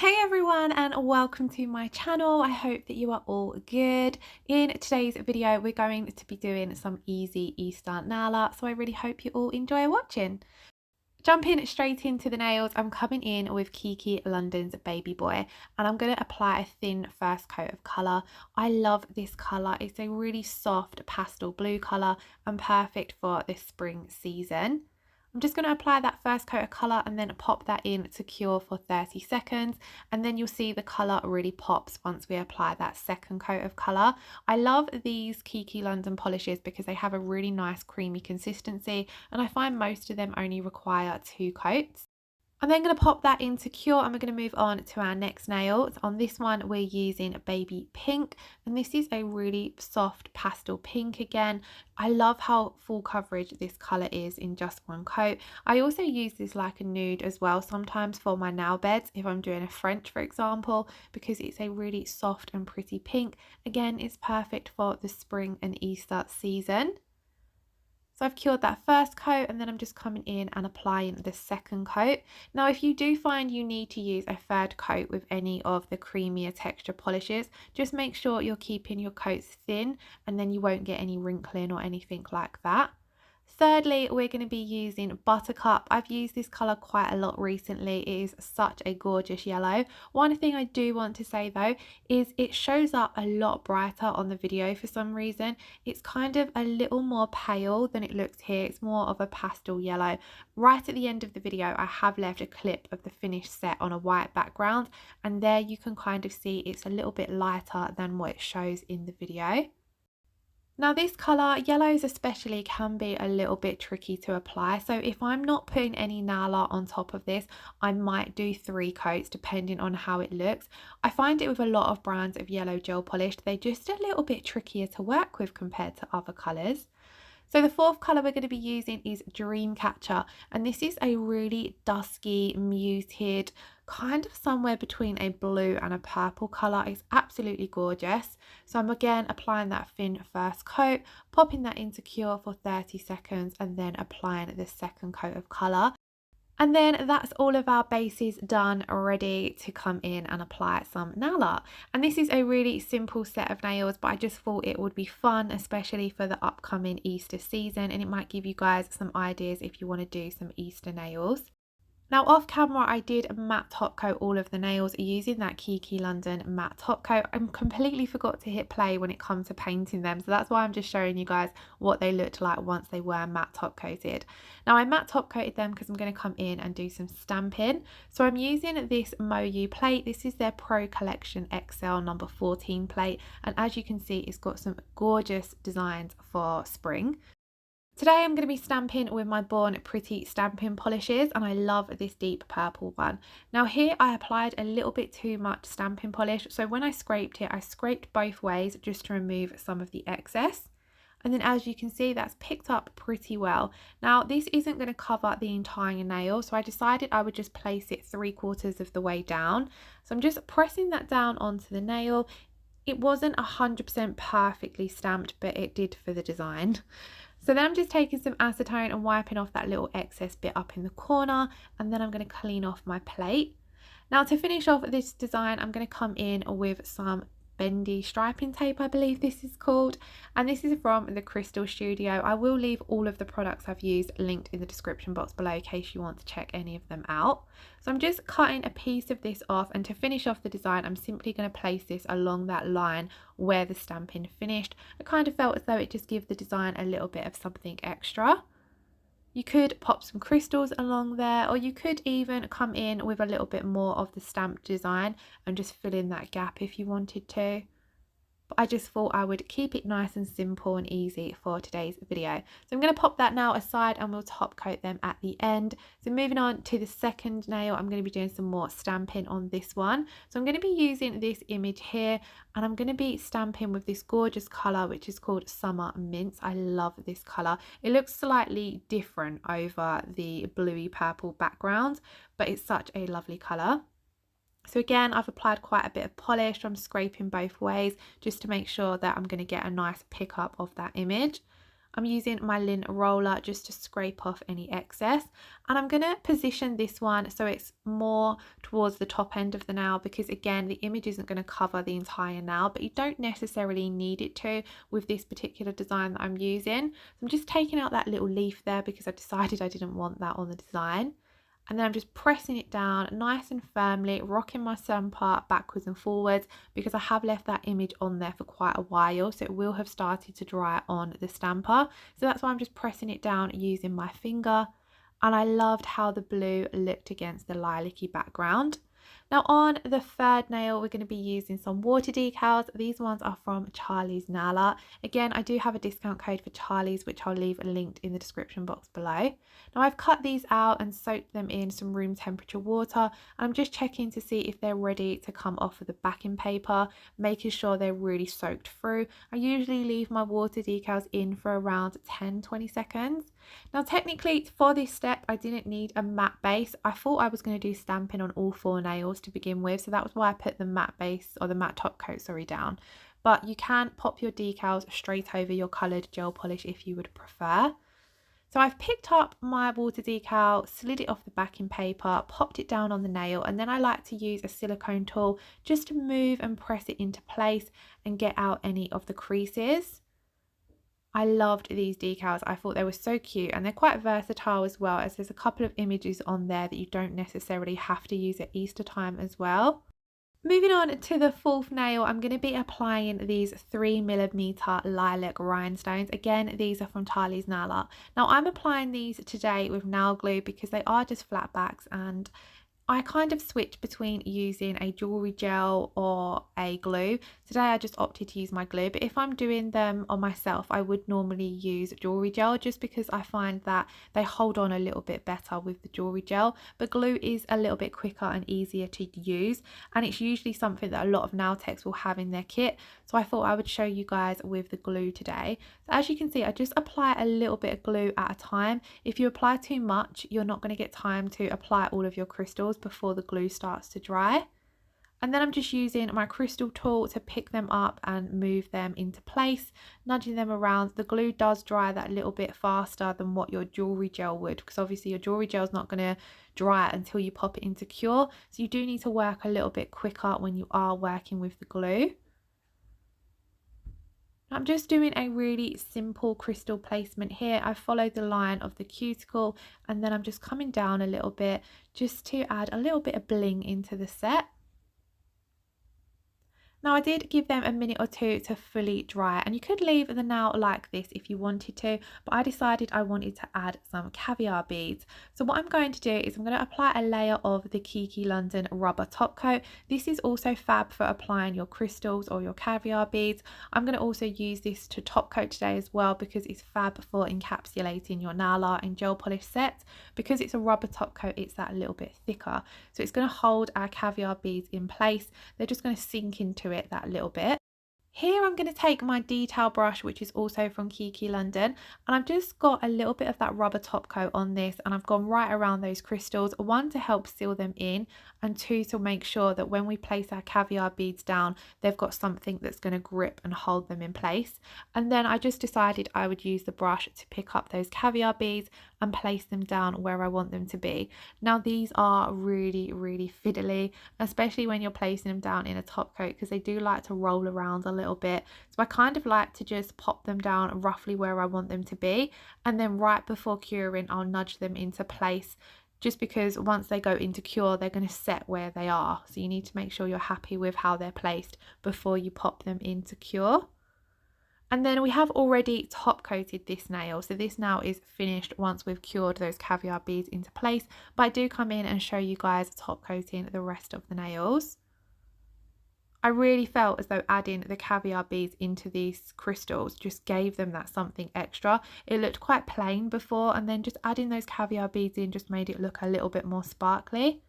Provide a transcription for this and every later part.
Hey everyone, and welcome to my channel. I hope that you are all good. In today's video we're going to be doing some easy Easter nail art, so I really hope you all enjoy watching. Jumping straight into the nails, I'm coming in with Kiki London's Baby Boy, and I'm going to apply a thin first coat of colour. I love this colour. It's a really soft pastel blue colour and perfect for this spring season. I'm just going to apply that first coat of colour and then pop that in to cure for 30 seconds, and then you'll see the colour really pops once we apply that second coat of colour. I love these Kiki London polishes because they have a really nice creamy consistency, and I find most of them only require 2 coats. I'm then going to pop that into cure, and we're going to move on to our next nails. On this one we're using Baby Pink, and this is a really soft pastel pink again. I love how full coverage this colour is in just one coat. I also use this like a nude as well sometimes for my nail beds if I'm doing a French, for example, because it's a really soft and pretty pink. Again, it's perfect for the spring and Easter season. So I've cured that first coat, and then I'm just coming in and applying the second coat. Now, if you do find you need to use a third coat with any of the creamier texture polishes, just make sure you're keeping your coats thin, and then you won't get any wrinkling or anything like that. Thirdly, we're going to be using Buttercup. I've used this colour quite a lot recently. It is such a gorgeous yellow. One thing I do want to say though is it shows up a lot brighter on the video for some reason. It's kind of a little more pale than it looks here. It's more of a pastel yellow. Right at the end of the video I have left a clip of the finished set on a white background, and there you can kind of see it's a little bit lighter than what it shows in the video. Now this colour, yellows especially, can be a little bit tricky to apply, so if I'm not putting any nail art on top of this, I might do 3 coats depending on how it looks. I find it with a lot of brands of yellow gel polish, they're just a little bit trickier to work with compared to other colours. So the fourth colour we're going to be using is Dreamcatcher, and this is a really dusky, muted, kind of somewhere between a blue and a purple colour. It's absolutely gorgeous. So I'm again applying that thin first coat, popping that into cure for 30 seconds, and then applying the second coat of colour. And then that's all of our bases done, ready to come in and apply some nail art. And this is a really simple set of nails, but I just thought it would be fun, especially for the upcoming Easter season, and it might give you guys some ideas if you want to do some Easter nails. Now off camera I did matte top coat all of the nails using that Kiki London matte top coat. I completely forgot to hit play when it comes to painting them, so that's why I'm just showing you guys what they looked like once they were matte top coated. Now I matte top coated them because I'm going to come in and do some stamping. So I'm using this Moyou plate. This is their Pro Collection XL number 14 plate, and as you can see it's got some gorgeous designs for spring. Today I'm going to be stamping with my Born Pretty stamping polishes, and I love this deep purple one. Now here I applied a little bit too much stamping polish, so when I scraped it, I scraped both ways just to remove some of the excess. And then as you can see, that's picked up pretty well. Now this isn't going to cover the entire nail, so I decided I would just place it 3/4 of the way down. So I'm just pressing that down onto the nail. It wasn't 100% perfectly stamped, but it did for the design. So then I'm just taking some acetone and wiping off that little excess bit up in the corner, and then I'm going to clean off my plate. Now to finish off this design, I'm going to come in with some Bendy striping tape, I believe this is called, and this is from the Crystal Studio. I will leave all of the products I've used linked in the description box below in case you want to check any of them out. So I'm just cutting a piece of this off, and to finish off the design I'm simply going to place this along that line where the stamping finished. I kind of felt as though it just gives the design a little bit of something extra. You could pop some crystals along there, or you could even come in with a little bit more of the stamped design and just fill in that gap if you wanted to. But I just thought I would keep it nice and simple and easy for today's video. So I'm going to pop that now aside and we'll top coat them at the end. So moving on to the second nail, I'm going to be doing some more stamping on this one. So I'm going to be using this image here, and I'm going to be stamping with this gorgeous colour which is called Summer Mints. I love this colour. It looks slightly different over the bluey purple background, but it's such a lovely colour. So again, I've applied quite a bit of polish. I'm scraping both ways just to make sure that I'm going to get a nice pickup of that image. I'm using my lint roller just to scrape off any excess, and I'm going to position this one so it's more towards the top end of the nail, because again the image isn't going to cover the entire nail, but you don't necessarily need it to with this particular design that I'm using. So I'm just taking out that little leaf there because I decided I didn't want that on the design. And then I'm just pressing it down nice and firmly, rocking my stamper backwards and forwards because I have left that image on there for quite a while, so it will have started to dry on the stamper. So that's why I'm just pressing it down using my finger. And I loved how the blue looked against the lilac-y background. Now on the third nail, we're going to be using some water decals. These ones are from Charlie's Nail Art. Again, I do have a discount code for Charlie's, which I'll leave linked in the description box below. Now I've cut these out and soaked them in some room temperature water, and I'm just checking to see if they're ready to come off of the backing paper, making sure they're really soaked through. I usually leave my water decals in for around 10-20 seconds. Now technically for this step I didn't need a matte base. I thought I was going to do stamping on all 4 nails to begin with, so that was why I put the matte base, or the matte top coat, sorry, down. But you can pop your decals straight over your coloured gel polish if you would prefer. So I've picked up my water decal, slid it off the backing paper, popped it down on the nail, and then I like to use a silicone tool just to move and press it into place and get out any of the creases. I loved these decals. I thought they were so cute, and they're quite versatile as well, as there's a couple of images on there that you don't necessarily have to use at Easter time as well. Moving on to the fourth nail, I'm going to be applying these 3mm Lilac Rhinestones. Again, these are from Charlie's Nail Art. Now I'm applying these today with nail glue because they are just flat backs, and I kind of switch between using a jewellery gel or a glue. Today I just opted to use my glue, but if I'm doing them on myself I would normally use jewellery gel, just because I find that they hold on a little bit better with the jewellery gel, but glue is a little bit quicker and easier to use, and it's usually something that a lot of nail techs will have in their kit, so I thought I would show you guys with the glue today. So as you can see, I just apply a little bit of glue at a time. If you apply too much, you're not going to get time to apply all of your crystals before the glue starts to dry. And then I'm just using my crystal tool to pick them up and move them into place, nudging them around. The glue does dry that little bit faster than what your jewellery gel would, because obviously your jewellery gel is not going to dry until you pop it into cure, so you do need to work a little bit quicker when you are working with the glue. I'm just doing a really simple crystal placement here. I followed the line of the cuticle, and then I'm just coming down a little bit just to add a little bit of bling into the set. Now I did give them a minute or two to fully dry, and you could leave the nail like this if you wanted to, but I decided I wanted to add some caviar beads. So what I'm going to do is I'm going to apply a layer of the Kiki London rubber top coat. This is also fab for applying your crystals or your caviar beads. I'm going to also use this to top coat today as well, because it's fab for encapsulating your nail art and gel polish sets. Because it's a rubber top coat, it's that little bit thicker, so it's going to hold our caviar beads in place. They're just going to sink into it that little bit. Here I'm going to take my detail brush, which is also from Kiki London, and I've just got a little bit of that rubber top coat on this, and I've gone right around those crystals, one to help seal them in, and two to make sure that when we place our caviar beads down, they've got something that's going to grip and hold them in place. And then I just decided I would use the brush to pick up those caviar beads and place them down where I want them to be. Now these are really fiddly, especially when you're placing them down in a top coat, because they do like to roll around a little bit. So I kind of like to just pop them down roughly where I want them to be, and then right before curing I'll nudge them into place, just because once they go into cure they're going to set where they are. So you need to make sure you're happy with how they're placed before you pop them into cure. And then we have already top coated this nail, so this now is finished once we've cured those caviar beads into place, but I do come in and show you guys top coating the rest of the nails. I really felt as though adding the caviar beads into these crystals just gave them that something extra. It looked quite plain before, and then just adding those caviar beads in just made it look a little bit more sparkly.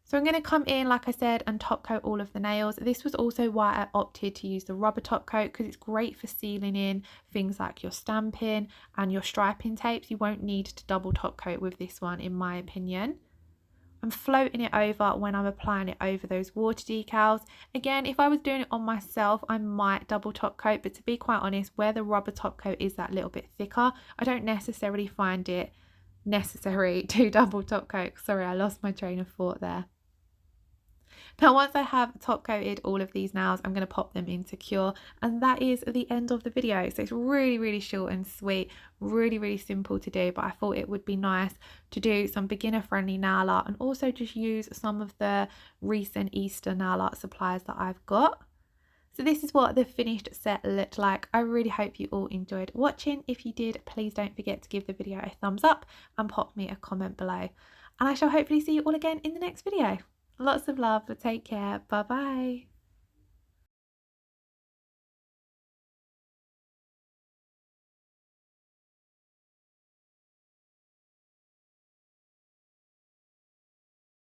So I'm going to come in, like I said, and top coat all of the nails. This was also why I opted to use the rubber top coat, because it's great for sealing in things like your stamping and your striping tapes. You won't need to double top coat with this one, in my opinion. I'm floating it over when I'm applying it over those water decals. Again, if I was doing it on myself, I might double top coat, but to be quite honest, where the rubber top coat is that little bit thicker, I don't necessarily find it necessary to double top coat. Sorry, I lost my train of thought there. Now once I have top coated all of these nails, I'm going to pop them into cure, and that is the end of the video. So it's really short and sweet, really simple to do, but I thought it would be nice to do some beginner friendly nail art and also just use some of the recent Easter nail art supplies that I've got. So this is what the finished set looked like. I really hope you all enjoyed watching. If you did, please don't forget to give the video a thumbs up and pop me a comment below. And I shall hopefully see you all again in the next video. Lots of love, take care, bye bye.